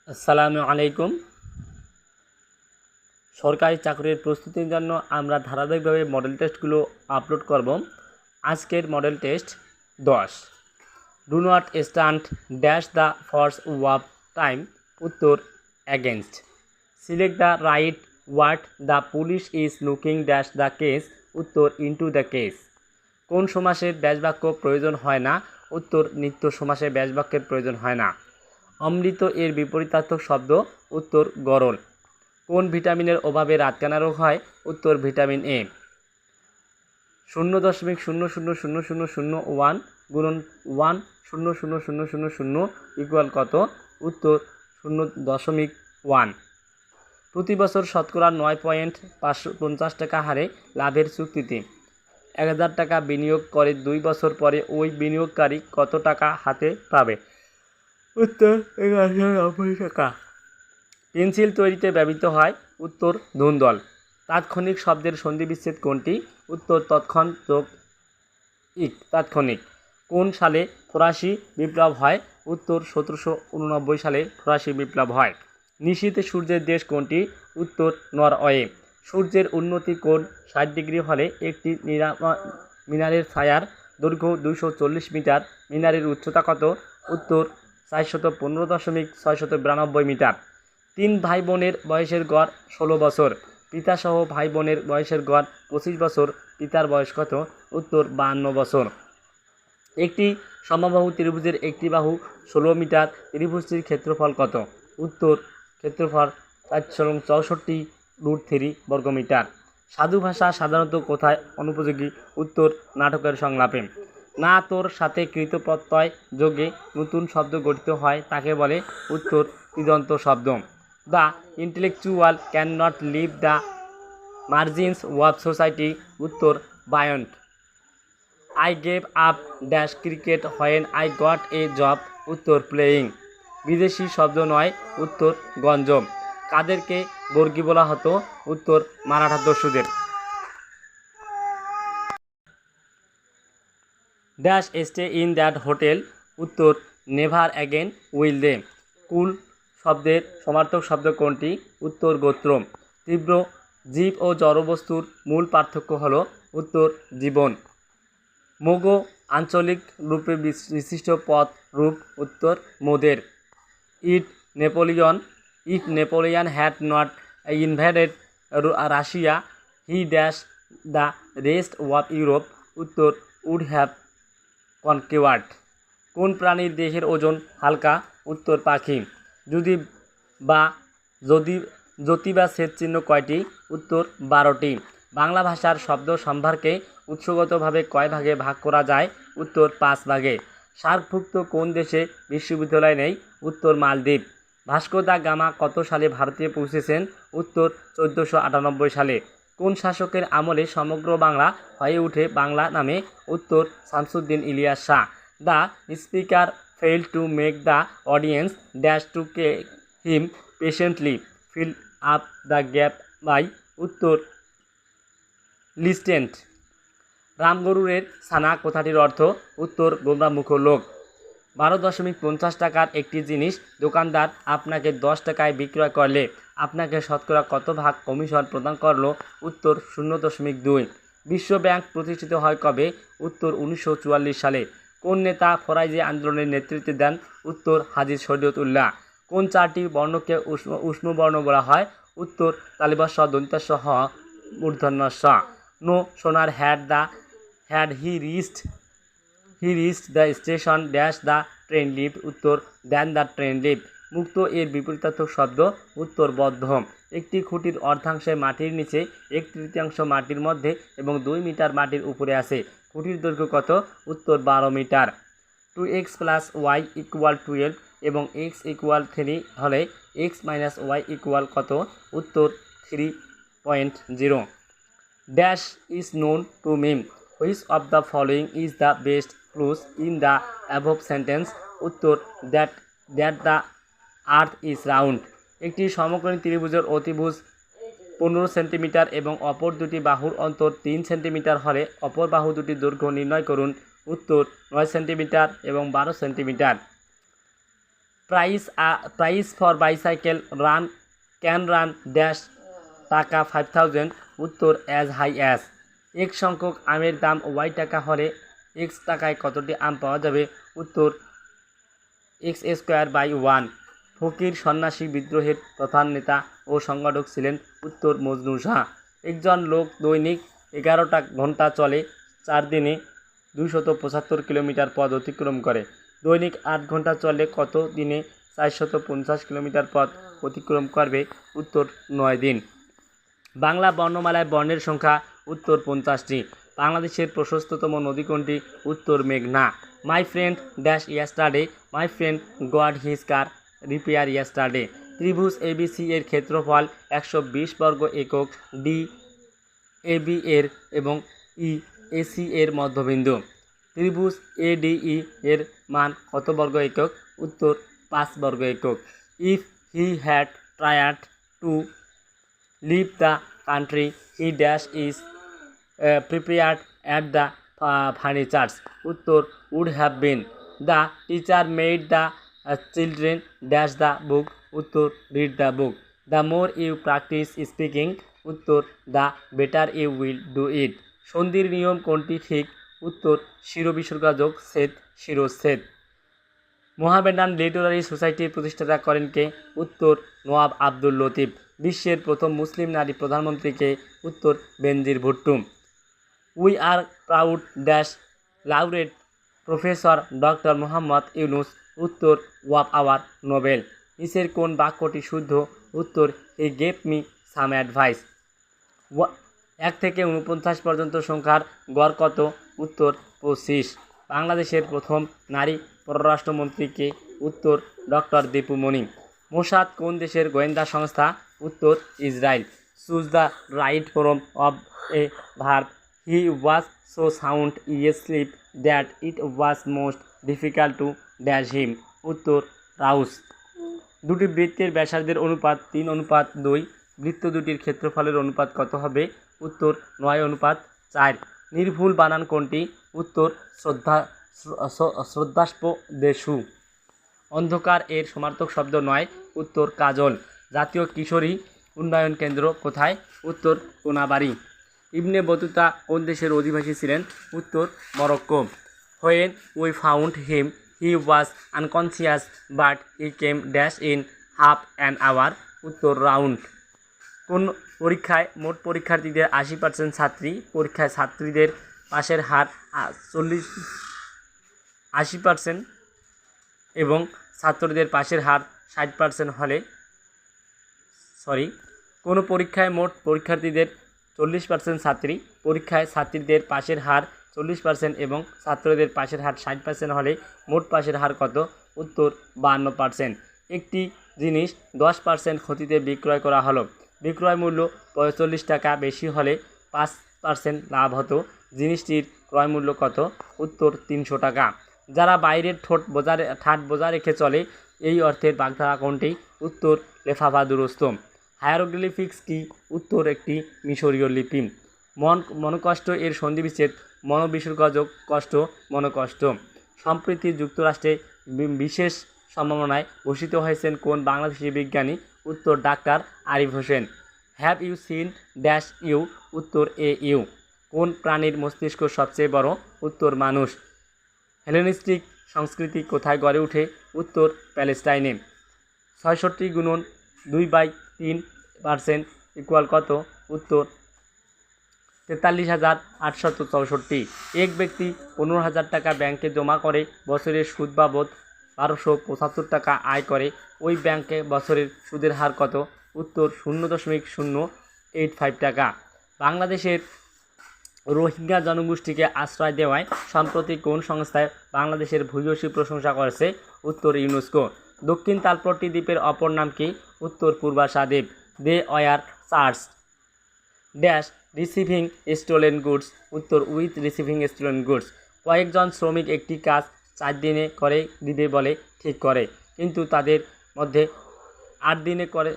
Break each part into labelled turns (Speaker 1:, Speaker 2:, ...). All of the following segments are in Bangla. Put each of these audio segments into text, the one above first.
Speaker 1: আসসালামু আলাইকুম। সরকারি চাকরির প্রস্তুতির জন্য আমরা ধারাবাহিকভাবে মডেল টেস্টগুলো আপলোড করব। আজকের model test 10। Do not stand dash the force of time. উত্তর against. Select the right word. The police is looking dash the case. উত্তর ইনটু দ্য কেস। কোন সমাসের ব্যাসবাক্য প্রয়োজন হয় না? উত্তর নিত্য সমাসে ব্যাসবাক্যের প্রয়োজন হয় না। অমৃত এর বিপরীতার্থক শব্দ। উত্তর গরল। কোন ভিটামিনের অভাবে রাতকানা রোগ হয়? উত্তর ভিটামিন এ। 0.000001 গুণন 1 00000 ইকুয়াল কত? উত্তর 0.1। প্রতি বছর শতকরা 9.550 টাকা হারে লাভের চুক্তিতে 1000 টাকা বিনিয়োগ করে 2 বছর পরে ওই বিনিয়োগকারী কত টাকা হাতে পাবে? উত্তর 1190 টাকা। পেন্সিল তৈরিতে ব্যবহৃত হয়? উত্তর ধুন্দল। তাৎক্ষণিক শব্দের সন্ধিবিচ্ছেদ কোনটি? উত্তর তৎক্ষণ যোগ ইক তাৎক্ষণিক। কোন সালে ফরাসি বিপ্লব হয়? উত্তর 1789 সালে ফরাসি বিপ্লব হয়। নিশীথে সূর্যের দেশ কোনটি? উত্তর নরওয়ে। সূর্যের উন্নতি কোণ 60 ডিগ্রি হলে একটি মিনারের ছায়ার দৈর্ঘ্য 240 মিটার। মিনারের উচ্চতা কত? উত্তর 415.692 মিটার। 3 ভাই বোনের বয়সের গড় 16 বছর। পিতাসহ ভাই বোনের বয়সের গড় 25 বছর। পিতার বয়স কত? উত্তর 52 বছর। একটি সমবাহু ত্রিভুজের একটি বাহু 16 মিটার। ত্রিভুজটির ক্ষেত্রফল কত? উত্তর ক্ষেত্রফল 464√3 বর্গমিটার। সাধু ভাষা সাধারণত কোথায় অনুপযোগী? উত্তর নাটকের সংলাপে। না তোর সাথে কৃত প্রত্যয় যোগে নতুন শব্দ গঠিত হয় তাকে বলে? উত্তর কৃদন্ত শব্দ। The intellectual can not leave the margins of society. উত্তর buoyant. I gave up dash cricket when I got a job. উত্তর প্লেয়িং। বিদেশি শব্দ নয়। উত্তর গঞ্জম। কাদেরকে বর্গী বলা হতো? উত্তর মারাঠা দস্যুদের। Dash stay in that hotel. উত্তর নেভার অ্যাগেন উইল দে। কুল শব্দের সমার্থক শব্দ কোনটি? উত্তর গোত্র। তীব্র জীব ও জড়বস্তুর মূল পার্থক্য হল? উত্তর জীবন। মোগো আঞ্চলিক রূপে বিশিষ্ট পদ রূপ? উত্তর মোদের। It Napoleon if Napoleon had not invaded Russia he dash the rest of Europe. উত্তর উড হ্যাভ কনকেওয়ার্ড। কোন প্রাণীর দেহের ওজন হালকা? উত্তর পাখি। যদি বা যদি জ্যোতি বা ছেদ চিহ্ন কয়টি? উত্তর 12টি। বাংলা ভাষার শব্দ সম্ভারকে উৎসগতভাবে কয় ভাগে ভাগ করা যায়? উত্তর 5 ভাগে। সার্কভুক্ত কোন দেশে বিশ্ববিদ্যালয় নেই? উত্তর মালদ্বীপ। ভাস্কো দা গামা কত সালে ভারতে পৌঁছেছেন? উত্তর 1498 সালে। কোন শাসকের আমলে সমগ্র বাংলা হয়ে ওঠে বাংলা নামে? উত্তর Shamsuddin Ilyas Shah. The speaker failed to make the audience dash to him patiently fill up the gap by. উত্তর লিস্টেন্ট। রামগরুরের ছানা কথাটির অর্থ? উত্তর গোমরামুখ লোক। 12.50 টাকার একটি জিনিস দোকানদার আপনাকে 10 টাকায় বিক্রয় করলে আপনাকে শতকরা কত ভাগ কমিশন প্রদান করলো? উত্তর 0.2। বিশ্ব ব্যাংক প্রতিষ্ঠিত হয় কবে? উত্তর 1944 সালে। কোন নেতা ফরাইজি আন্দোলনের নেতৃত্ব দেন? উত্তর হাজী শরীয়তুল্লাহ। কোন 4টি বর্ণকে উষ্ণ বর্ণ বলা হয়? উত্তর তালিবস্য দন্তাস্য হ মূর্ধন্য স। No sooner had he reached the station dash the train leave. উত্তর দ্যান দ্য ট্রেন লিভ। মুক্ত এর বিপরীতার্থক শব্দ? উত্তর বদ্ধ। একটি খুঁটির অর্ধাংশে মাটির নিচে 1/3 মাটির মধ্যে এবং 2 মিটার মাটির উপরে আছে। খুঁটির দৈর্ঘ্য কত? উত্তর 12 মিটার। 2x + y = 12 এবং x = 3 হলে x - y = কত? উত্তর 3.0। Dash is known to me. Which of the following is the best clues in the above sentence? উত্তর that the earth is round. একটি সমকোণী ত্রিভুজের অতিভুজ 15 সেন্টিমিটার এবং অপর দুটি বাহুর অন্তর 3 সেন্টিমিটার হলে অপর বাহু দুটির দৈর্ঘ্য নির্ণয় করুন। উত্তর 9 সেন্টিমিটার এবং 12 centimetre. Price for bicycle run can run dash টাকা 5000, উত্তর অ্যাজ হাই অ্যাজ। এক সংখ্যক আমের দাম ওয়াই টাকা হলে এক্স টাকায় কতটি আম পাওয়া যাবে, উত্তর এক্স স্কোয়ার বাই 1। ফকির সন্ন্যাসী বিদ্রোহের প্রধান নেতা ও সংগঠক ছিলেন, উত্তর মজনু শাহ। একজন লোক দৈনিক 11 ঘন্টা চলে, 4 দিনে 275 কিলোমিটার পথ অতিক্রম করে। দৈনিক 8 ঘন্টা চলে কত দিনে 450 কিলোমিটার পথ অতিক্রম করবে, উত্তর 9 দিন। বাংলা বর্ণমালায় বর্ণের সংখ্যা, উত্তর 50টি। বাংলাদেশের প্রশস্ততম নদী কোনটি, উত্তর মেঘনা। My friend dash yesterday, my friend god his car repair yesterday. ত্রিভুজ এবিসি এর ক্ষেত্রফল 120 বর্গ একক, ডি এবি এর এবং ই এসি এর মধ্যবিন্দু। ত্রিভুজ এডিই এর মান কত বর্গ একক, উত্তর 5 বর্গ একক। If he had tried to leave the country he dash is prepared at the furnitures, উত্তর would have been. The teacher made the children dash the book, উত্তর read the book. The more you practice speaking, উত্তর the better you will do it. সন্ধির নিয়ম কোনটি ঠিক, উত্তর শিরোবিসর্গযোগ ছেদ শিরোচ্ছেদ। মোহামেডান লিটারারি সোসাইটির প্রতিষ্ঠাতা করেন কে, উত্তর নওয়াব আব্দুল লতিফ। বিশ্বের প্রথম মুসলিম নারী প্রধানমন্ত্রীকে, উত্তর Benazir Bhutto. We are proud dash laureate professor doctor Mohammad Yunus, উত্তর ওয়াব আওয়ার নোবেল। নিচের কোন বাক্যটি শুদ্ধ, উত্তর he gave me some advice. 1 থেকে 49 পর্যন্ত সংখ্যার গড় কত, উত্তর 25। বাংলাদেশের প্রথম নারী পররাষ্ট্রমন্ত্রীকে, উত্তর ডক্টর দীপু মনি। মোসাদ কোন দেশের গোয়েন্দা সংস্থা, উত্তর Israel. Choose the right form of A verb. He was so sound sleep that it was most difficult to dash him, উত্তর রাউস। দুটি বৃত্তের ব্যাসার্ধের অনুপাত 3:2। বৃত্ত দুটির ক্ষেত্রফলের অনুপাত কত হবে, উত্তর 9:4। নির্ভুল বানান কোনটি, উত্তর শ্রদ্ধাস্প দেশু। অন্ধকার এর সমার্থক শব্দ নয়, উত্তর কাজল। জাতীয় কিশোরী উন্নয়ন কেন্দ্র কোথায়, উত্তর কোনাবাড়ি। ইবনে বতুতা কোন দেশের অধিবাসী ছিলেন, উত্তর Morocco. When we found him he was unconscious but he came dash in half an hour, উত্তর রাউন্ড। কোন পরীক্ষায় মোট পরীক্ষার্থীদের 80% ছাত্রী, পরীক্ষায় ছাত্রীদের পাশের হার 80% এবং ছাত্রদের পাশের হার 60% হলে, কোনো পরীক্ষায় মোট পরীক্ষার্থীদের 40% ছাত্রী, পরীক্ষায় ছাত্রীদের পাশের হার 40% এবং ছাত্রদের পাশের হার 60% হলে মোট পাশের হার কত, উত্তর 52%। একটি জিনিস 10% ক্ষতিতে বিক্রয় করা হলো, বিক্রয় মূল্য 45 টাকা বেশি হলে 5% লাভ হতো, জিনিসটির ক্রয় মূল্য কত, উত্তর 300 টাকা। যারা বাইরের ঠাট বোঝা রেখে চলে, এই অর্থের বাগধারা কোনটি, উত্তর লেফাফা দুরস্ত। হায়ারোগ্লিফিক্স কি, উত্তর একটি মিশরীয় লিপি। মনকষ্ট এর সন্ধিবিচ্ছেদ, মনোবিসর্গযোগ কষ্ট মনোকষ্ট। সম্প্রতি যুক্তরাষ্ট্রে বিশেষ সম্মাননায় ভূষিত হয়েছেন কোন বাংলাদেশি বিজ্ঞানী, উত্তর doctor Arif Hossain. Have you seen dash you, উত্তর এ ইউ। কোন প্রাণীর মস্তিষ্ক সবচেয়ে বড়, উত্তর মানুষ। হেলেনিস্টিক সংস্কৃতি কোথায় গড়ে ওঠে, উত্তর প্যালেস্টাইনে। 66 গুণন 2/3% ইকুয়াল কত, উত্তর 43,864। এক ব্যক্তি 15,000 টাকা ব্যাংকে জমা করে বছরের সুদ বাবদ 1275 টাকা আয় করে, ওই ব্যাংকে বছরের সুদের হার কত, উত্তর 0.085 টাকা। বাংলাদেশের রোহিঙ্গা জনগোষ্ঠীকে আশ্রয় দেওয়ায় সম্প্রতি কোন সংস্থায় বাংলাদেশের ভূয়সী প্রশংসা করেছে, উত্তর ইউনেস্কো। দক্ষিণ তালপট্টি দ্বীপের অপর নাম কি, উত্তর পূর্বাশা দ্বীপ। They were charged dash receiving stolen goods, উত্তর উইথ রিসিভিং স্টোলেন গুডস। কয়েকজন শ্রমিক একটি কাজ 4 দিনে করে দিবে বলে ঠিক করে, কিন্তু তাদের মধ্যে 8 দিনে করে।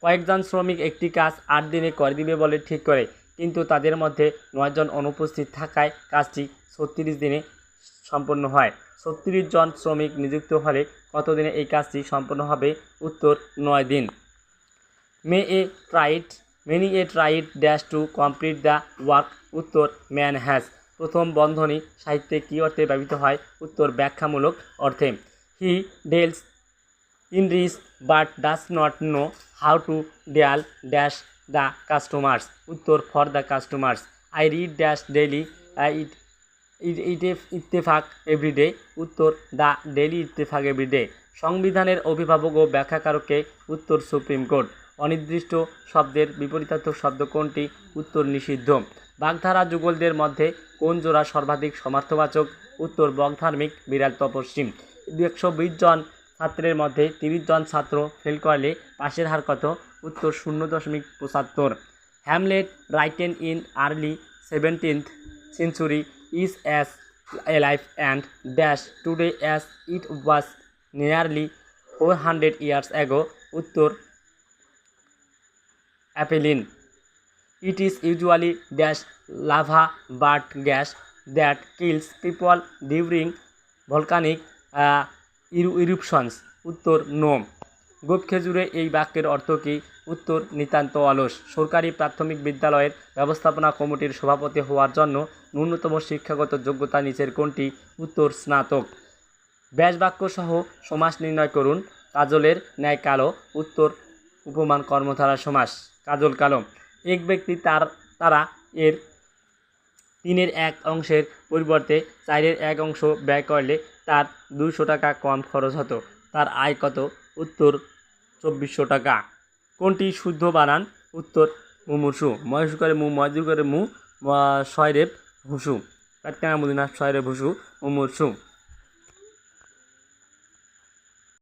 Speaker 1: কয়েকজন শ্রমিক একটি কাজ 8 দিনে করে দিবে বলে ঠিক করে, কিন্তু তাদের মধ্যে 9 জন অনুপস্থিত থাকায় কাজটি 36 দিনে সম্পন্ন হয়? 36 জন শ্রমিক নিযুক্ত হলে কতদিনে এই কাজটি সম্পন্ন হবে? উত্তর 9 দিন। Many a tried dash to complete the work. উত্তর man has। প্রথম বন্ধনী সাহিত্যে কী অর্থে ব্যবহৃত হয়? উত্তর ব্যাখ্যামূলক অর্থে। He deals in risk but does not know how to deal dash the customers. উত্তর for the customers. I read dash daily Ittefaq everyday. উত্তর দ্য ডেইলি ইত্তেফাক এভরিডে। সংবিধানের অভিভাবক ও ব্যাখ্যাকারকে? উত্তর সুপ্রিম কোর্ট। অনির্দিষ্ট শব্দের বিপরীতার্থক শব্দ কোনটি? উত্তর নিষিদ্ধ। বাগধারা যুগলদের মধ্যে কোন জোড়া সর্বাধিক সমার্থবাচক? উত্তর বকধার্মিক বিড়াল তপস্বী। 120 জন ছাত্রের মধ্যে 30 জন ছাত্র ফেল করলে পাশের হার কত? উত্তর 0.75। Hamlet written in early 17th century is as alive and dash today as it was nearly 400 years ago. উত্তর অ্যাপেলিন। It is usually dash lava but gas that kills people during volcanic eruptions. উত্তর নো। গোপ খেজুরে এই বাক্যের অর্থ কী? উত্তর নিতান্ত অলস। সরকারি প্রাথমিক বিদ্যালয়ের ব্যবস্থাপনা কমিটির সভাপতি হওয়ার জন্য ন্যূনতম শিক্ষাগত যোগ্যতা নিচের কোনটি? উত্তর স্নাতক। ব্যাসবাক্য সহ সমাস নির্ণয় করুন। কাজলের ন্যায় কালো। উত্তর উপমান কর্মধারা সমাস। কাজল কালো। এক ব্যক্তি তারা এর 3-এর 1 অংশের পরিবর্তে 4-এর 1 অংশ ব্যয় করলে তার 200 টাকা কম খরচ হতো। তার আয় কত? উত্তর 2400 টাকা। কোনটি শুদ্ধ বানান? উত্তর মুমূর্ষু। ময়সু করে মু, ময়দুর করে মু, শয়রেব হুসু। কাটকানা মুদিনা শয়রেব হুসু মুমূর্ষু।